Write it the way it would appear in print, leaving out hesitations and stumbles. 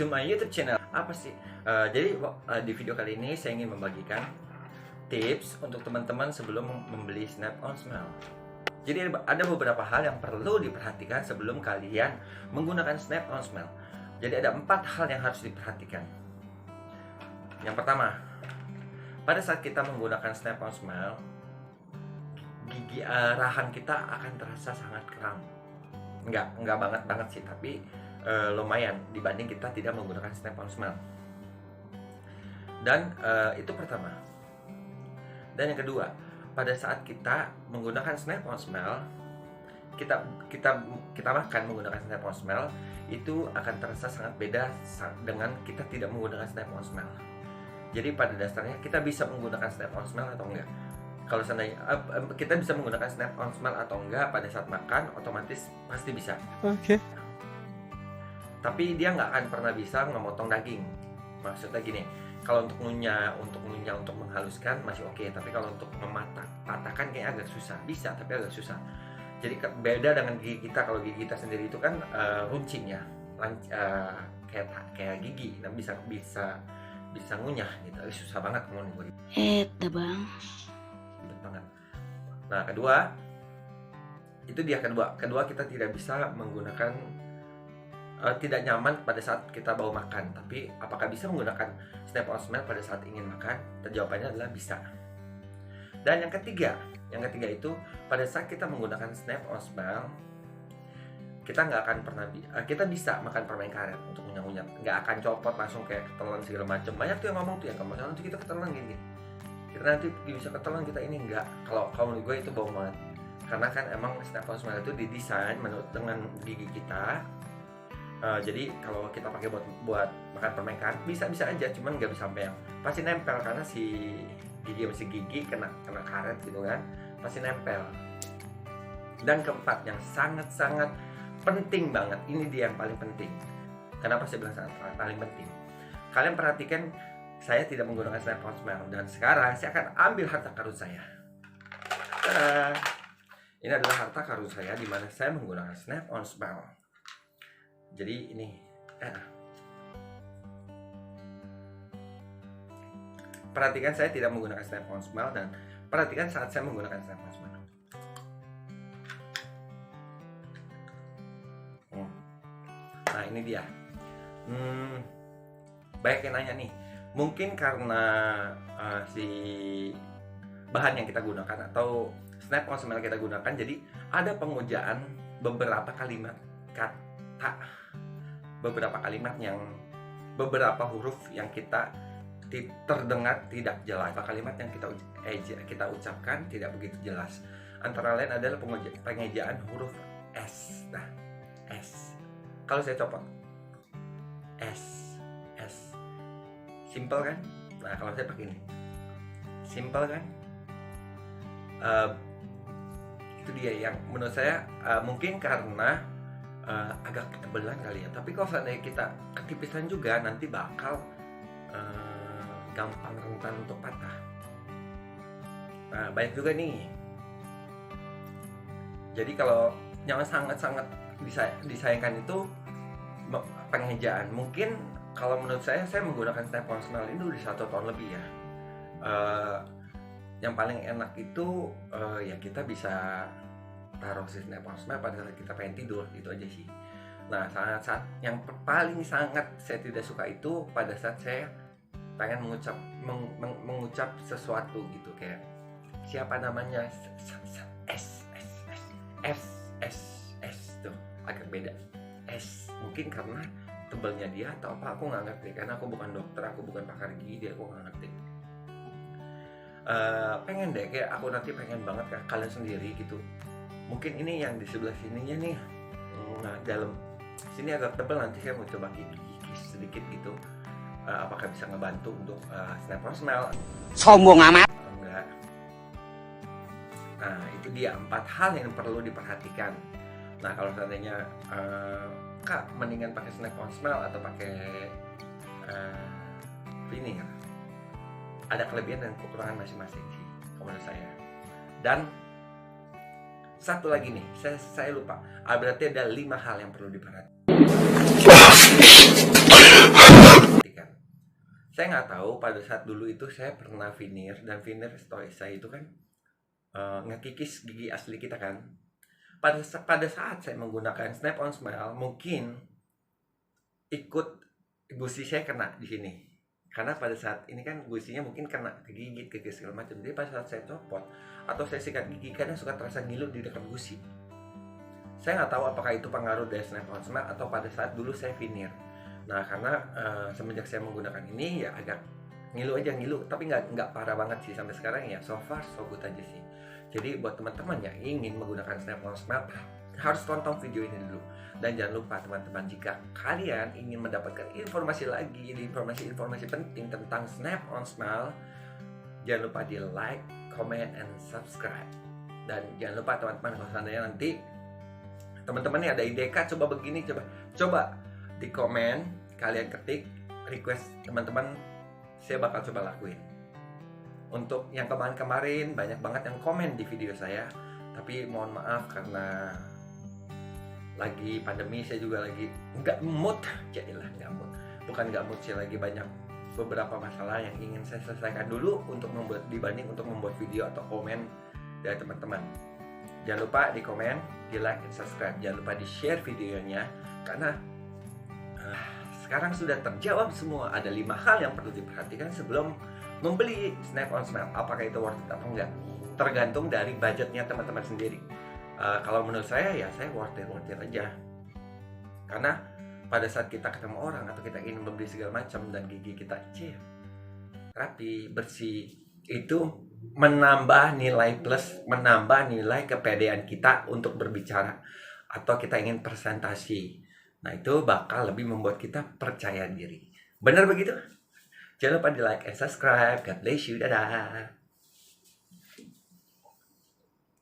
to my YouTube channel. Apa sih? Jadi di video kali ini saya ingin membagikan tips untuk teman-teman sebelum membeli Snap on Smile. Jadi ada beberapa hal yang perlu diperhatikan sebelum kalian menggunakan Snap on Smile. Jadi ada 4 hal yang harus diperhatikan. Yang pertama, pada saat kita menggunakan Snap on Smile, gigi rahan kita akan terasa sangat kram. Enggak banget sih, tapi lumayan dibanding kita tidak menggunakan Snap on Smile. Dan itu pertama. Dan yang kedua, pada saat kita menggunakan Snap on Smile, kita makan menggunakan Snap on Smile, itu akan terasa sangat beda dengan kita tidak menggunakan Snap on Smile. Jadi pada dasarnya kita bisa menggunakan Snap on Smile atau enggak. Kalau seandainya kita bisa menggunakan Snap on Smile atau enggak pada saat makan, otomatis pasti bisa. Oke. Tapi dia nggak akan pernah bisa memotong daging. Maksudnya gini, kalau untuk ngunyah, untuk menghaluskan masih oke. Tapi kalau untuk mematahkan kayak agak susah. Bisa, tapi agak susah. Jadi beda dengan gigi kita. Kalau gigi kita sendiri itu kan runcing ya, kayak gigi, nah bisa ngunyah gitu. Susah banget mau nih. Bang. Ribet banget. Nah kedua, itu dia kedua kita tidak bisa menggunakan tidak nyaman pada saat kita bau makan. Tapi apakah bisa menggunakan Snap on Smile pada saat ingin makan? Jawabannya adalah bisa. Dan yang ketiga itu pada saat kita menggunakan Snap on Smile, kita nggak akan pernah kita bisa makan permen karet untuk ngunyah-ngunyah, nggak akan copot langsung kayak ketelan segala macam. Banyak tuh yang ngomong tuh, yang kamu nanti kita ketelan gini, kita nanti bisa ketelan, kita ini enggak. Kalau menurut gue itu bohong banget, karena kan emang Snap on Smile itu didesain menurut dengan gigi kita. Jadi kalau kita pakai buat makan permen karet bisa aja, cuman nggak bisa sampai yang pasti nempel, karena si gigi kena karet gitu kan, pasti nempel. Dan keempat yang sangat penting banget, ini dia yang paling penting. Kenapa saya bilang sangat paling penting? Kalian perhatikan, saya tidak menggunakan Snap on Smile, dan sekarang saya akan ambil harta karun saya. Ini adalah harta karun saya di mana saya menggunakan Snap on Smile. Jadi ini perhatikan, saya tidak menggunakan Snap on Smile, dan perhatikan saat saya menggunakan Snap on Smile. Nah ini dia. Banyak yang nanya nih, mungkin karena si bahan yang kita gunakan atau Snap on Smile kita gunakan, jadi ada pengejaan beberapa kalimat yang beberapa huruf yang kita terdengar tidak jelas. Kalimat yang kita ucapkan tidak begitu jelas. Antara lain adalah pengejaan huruf S. Nah, S. Kalau saya copot S. Simple kan? Nah, kalau saya pakai ini, simple kan? Itu dia yang menurut saya mungkin karena agak ketebelan kali ya. Tapi kalau seandainya kita ketipisan juga, nanti bakal gampang rentan untuk patah. Nah banyak juga nih. Jadi kalau yang sangat disayangkan itu pengejaan. Mungkin kalau menurut saya menggunakan Snap on Smile ini udah 1 tahun lebih ya. Yang paling enak itu ya kita bisa taruh si Snap on Smile pada saat kita pengen tidur, itu aja sih. Nah saat yang paling sangat saya tidak suka itu pada saat saya pengen mengucap sesuatu gitu, kayak siapa namanya S tuh agak beda. S mungkin karena tebelnya dia atau apa, aku nggak ngerti, karena aku bukan dokter, aku bukan pakar gigi, aku nggak ngerti. Pengen deh, kayak aku nanti pengen banget kayak kalian sendiri gitu. Mungkin ini yang di sebelah sininya nih, nah dalam sini agak tebal, nanti saya mau coba gigi sedikit gitu. Apakah bisa ngebantu untuk Snap on Smile? Sombong amat. Enggak. Nah itu dia 4 hal yang perlu diperhatikan. Nah kalau seandainya Kak mendingan pakai Snap on Smile atau pakai veneer, ada kelebihan dan kekurangan masing-masing sih menurut saya. Dan satu lagi nih, saya lupa. Berarti ada 5 hal yang perlu diperhatikan. Saya nggak tahu pada saat dulu itu saya pernah veneer, dan veneer story saya itu kan ngekikis gigi asli kita kan. Pada saat saya menggunakan Snap on Smile, mungkin ikut gusi saya kena di sini. Karena pada saat ini kan gusinya mungkin kena kegigit segala macam. Jadi pada saat saya copot atau saya sikat gigi, kadang suka terasa ngilu di dekat gusi. Saya nggak tahu apakah itu pengaruh dari Snap on Smile atau pada saat dulu saya veneer. Nah, karena semenjak saya menggunakan ini ya agak ngilu, tapi nggak parah banget sih sampai sekarang ya. So far so good aja sih. Jadi buat teman-teman yang ingin menggunakan Snap on Smile, harus tonton video ini dulu. Dan jangan lupa teman-teman, jika kalian ingin mendapatkan informasi lagi, informasi penting tentang Snap on Smile, jangan lupa di like, comment, and subscribe. Dan jangan lupa teman-teman, kalau seandainya nanti teman-teman ini ada ide kah coba begini, coba di komen, kalian ketik request teman-teman, saya bakal coba lakuin. Untuk yang kemarin banyak banget yang komen di video saya, tapi mohon maaf karena lagi pandemi, saya juga lagi nggak mood, bukan nggak mood, saya lagi banyak beberapa masalah yang ingin saya selesaikan dulu dibanding untuk membuat video atau komen dari teman-teman. Jangan lupa di komen, di like, dan subscribe. Jangan lupa di share videonya, karena sekarang sudah terjawab semua. Ada 5 hal yang perlu diperhatikan sebelum membeli Snap on Smile. Apakah itu worth it atau enggak, tergantung dari budgetnya teman-teman sendiri. Kalau menurut saya ya saya worth it aja, karena pada saat kita ketemu orang atau kita ingin membeli segala macam dan gigi kita rapi, bersih, itu menambah nilai plus, menambah nilai kepedean kita untuk berbicara atau kita ingin presentasi. Nah, itu bakal lebih membuat kita percaya diri. Benar begitu? Jangan lupa di like and subscribe. God bless you. Dadah.